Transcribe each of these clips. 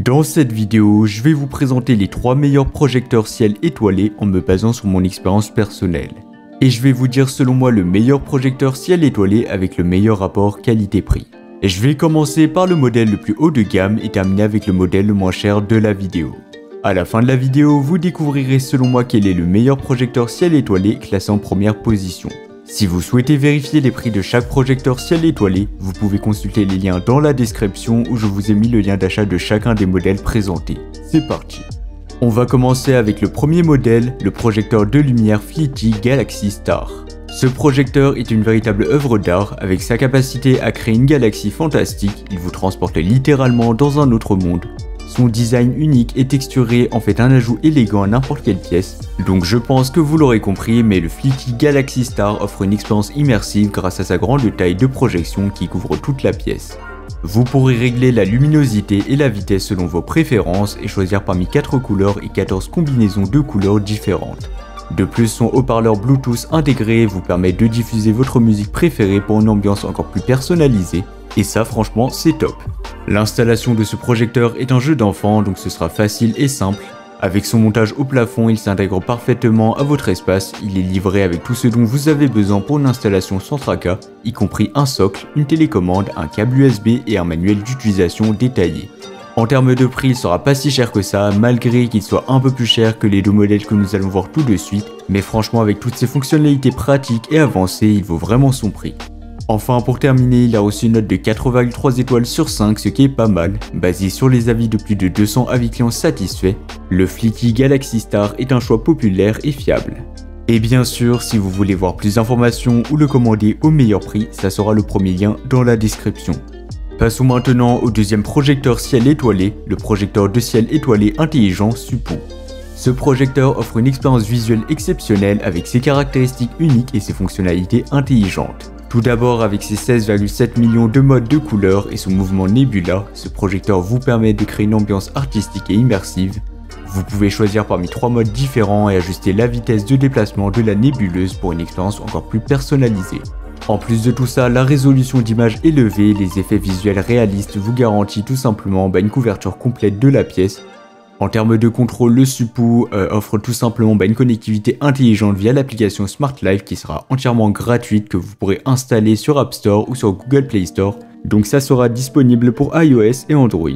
Dans cette vidéo, je vais vous présenter les 3 meilleurs projecteurs ciel étoilé en me basant sur mon expérience personnelle. Et je vais vous dire selon moi le meilleur projecteur ciel étoilé avec le meilleur rapport qualité-prix. Et je vais commencer par le modèle le plus haut de gamme et terminer avec le modèle le moins cher de la vidéo. À la fin de la vidéo, vous découvrirez selon moi quel est le meilleur projecteur ciel étoilé classé en première position. Si vous souhaitez vérifier les prix de chaque projecteur ciel étoilé, vous pouvez consulter les liens dans la description où je vous ai mis le lien d'achat de chacun des modèles présentés. C'est parti. On va commencer avec le premier modèle, le projecteur de lumière Fleety Galaxy Star. Ce projecteur est une véritable œuvre d'art. Avec sa capacité à créer une galaxie fantastique, il vous transporte littéralement dans un autre monde. Son design unique et texturé en fait un ajout élégant à n'importe quelle pièce, donc je pense que vous l'aurez compris, mais le Fleety Galaxy Star offre une expérience immersive grâce à sa grande taille de projection qui couvre toute la pièce. Vous pourrez régler la luminosité et la vitesse selon vos préférences et choisir parmi 4 couleurs et 14 combinaisons de couleurs différentes. De plus, son haut-parleur Bluetooth intégré vous permet de diffuser votre musique préférée pour une ambiance encore plus personnalisée, et ça franchement c'est top. L'installation de ce projecteur est un jeu d'enfant, donc ce sera facile et simple. Avec son montage au plafond, il s'intègre parfaitement à votre espace, il est livré avec tout ce dont vous avez besoin pour une installation sans tracas, y compris un socle, une télécommande, un câble USB et un manuel d'utilisation détaillé. En termes de prix, il sera pas si cher que ça, malgré qu'il soit un peu plus cher que les deux modèles que nous allons voir tout de suite, mais franchement avec toutes ses fonctionnalités pratiques et avancées, il vaut vraiment son prix. Enfin, pour terminer, il a reçu une note de 4,3 étoiles sur 5, ce qui est pas mal. Basé sur les avis de plus de 200 avis clients satisfaits, le Fleety Galaxy Star est un choix populaire et fiable. Et bien sûr, si vous voulez voir plus d'informations ou le commander au meilleur prix, ça sera le premier lien dans la description. Passons maintenant au deuxième projecteur ciel étoilé, le projecteur de ciel étoilé intelligent Supoo. Ce projecteur offre une expérience visuelle exceptionnelle avec ses caractéristiques uniques et ses fonctionnalités intelligentes. Tout d'abord, avec ses 16,7 millions de modes de couleurs et son mouvement Nebula, ce projecteur vous permet de créer une ambiance artistique et immersive. Vous pouvez choisir parmi 3 modes différents et ajuster la vitesse de déplacement de la nébuleuse pour une expérience encore plus personnalisée. En plus de tout ça, la résolution d'image élevée, les effets visuels réalistes vous garantissent tout simplement une couverture complète de la pièce. En termes de contrôle, le Supoo offre tout simplement une connectivité intelligente via l'application Smart Life qui sera entièrement gratuite, que vous pourrez installer sur App Store ou sur Google Play Store, donc ça sera disponible pour iOS et Android.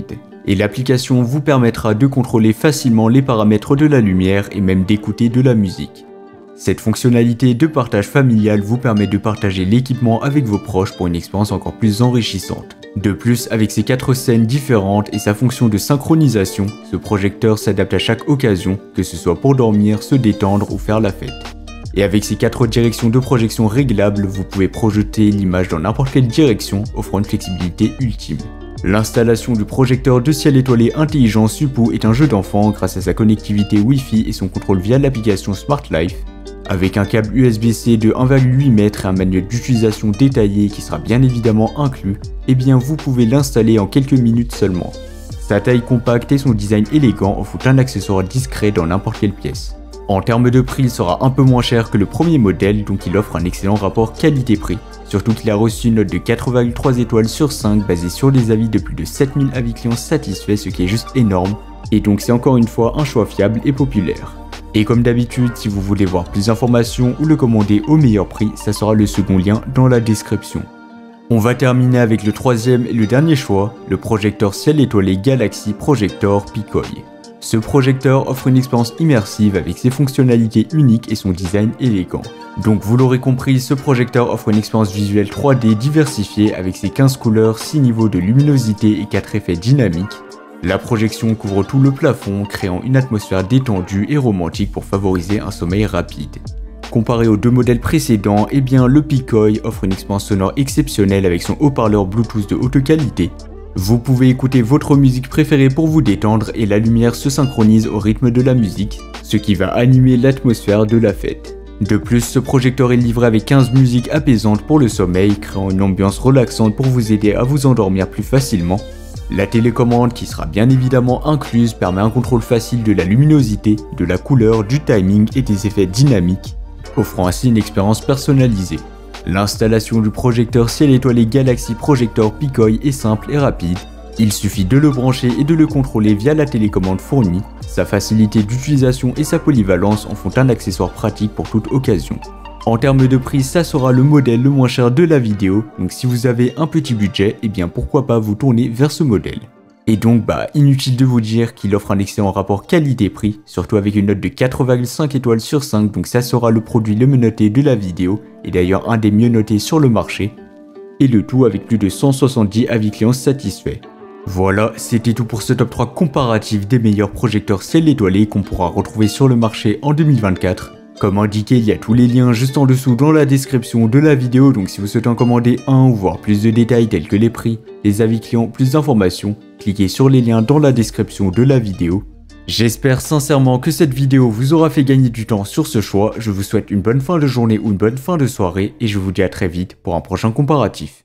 Et l'application vous permettra de contrôler facilement les paramètres de la lumière et même d'écouter de la musique. Cette fonctionnalité de partage familial vous permet de partager l'équipement avec vos proches pour une expérience encore plus enrichissante. De plus, avec ses 4 scènes différentes et sa fonction de synchronisation, ce projecteur s'adapte à chaque occasion, que ce soit pour dormir, se détendre ou faire la fête. Et avec ses 4 directions de projection réglables, vous pouvez projeter l'image dans n'importe quelle direction, offrant une flexibilité ultime. L'installation du projecteur de ciel étoilé intelligent Supoo est un jeu d'enfant grâce à sa connectivité Wi-Fi et son contrôle via l'application Smart Life. Avec un câble USB-C de 1,8 m et un manuel d'utilisation détaillé qui sera bien évidemment inclus, eh bien vous pouvez l'installer en quelques minutes seulement. Sa taille compacte et son design élégant en font un accessoire discret dans n'importe quelle pièce. En termes de prix, il sera un peu moins cher que le premier modèle, donc il offre un excellent rapport qualité-prix. Surtout qu'il a reçu une note de 4,3 étoiles sur 5 basée sur les avis de plus de 7000 avis clients satisfaits, ce qui est juste énorme, et donc c'est encore une fois un choix fiable et populaire. Et comme d'habitude, si vous voulez voir plus d'informations ou le commander au meilleur prix, ça sera le second lien dans la description. On va terminer avec le troisième et le dernier choix, le projecteur ciel étoilé Galaxy Projector Pikoy. Ce projecteur offre une expérience immersive avec ses fonctionnalités uniques et son design élégant. Donc vous l'aurez compris, ce projecteur offre une expérience visuelle 3D diversifiée avec ses 15 couleurs, 6 niveaux de luminosité et 4 effets dynamiques. La projection couvre tout le plafond, créant une atmosphère détendue et romantique pour favoriser un sommeil rapide. Comparé aux deux modèles précédents, eh bien le Pikoy offre une expérience sonore exceptionnelle avec son haut-parleur Bluetooth de haute qualité. Vous pouvez écouter votre musique préférée pour vous détendre et la lumière se synchronise au rythme de la musique, ce qui va animer l'atmosphère de la fête. De plus, ce projecteur est livré avec 15 musiques apaisantes pour le sommeil, créant une ambiance relaxante pour vous aider à vous endormir plus facilement. La télécommande qui sera bien évidemment incluse permet un contrôle facile de la luminosité, de la couleur, du timing et des effets dynamiques, offrant ainsi une expérience personnalisée. L'installation du projecteur ciel étoilé Galaxy Projector Pikoy est simple et rapide. Il suffit de le brancher et de le contrôler via la télécommande fournie. Sa facilité d'utilisation et sa polyvalence en font un accessoire pratique pour toute occasion. En termes de prix, ça sera le modèle le moins cher de la vidéo, donc si vous avez un petit budget, eh bien pourquoi pas vous tourner vers ce modèle. Et donc inutile de vous dire qu'il offre un excellent rapport qualité-prix, surtout avec une note de 4,5 étoiles sur 5, donc ça sera le produit le mieux noté de la vidéo, et d'ailleurs un des mieux notés sur le marché, et le tout avec plus de 170 avis clients satisfaits. Voilà, c'était tout pour ce top 3 comparatif des meilleurs projecteurs ciel étoilé qu'on pourra retrouver sur le marché en 2024. Comme indiqué, il y a tous les liens juste en dessous dans la description de la vidéo, donc si vous souhaitez en commander un ou voir plus de détails tels que les prix, les avis clients, plus d'informations, cliquez sur les liens dans la description de la vidéo. J'espère sincèrement que cette vidéo vous aura fait gagner du temps sur ce choix, je vous souhaite une bonne fin de journée ou une bonne fin de soirée et je vous dis à très vite pour un prochain comparatif.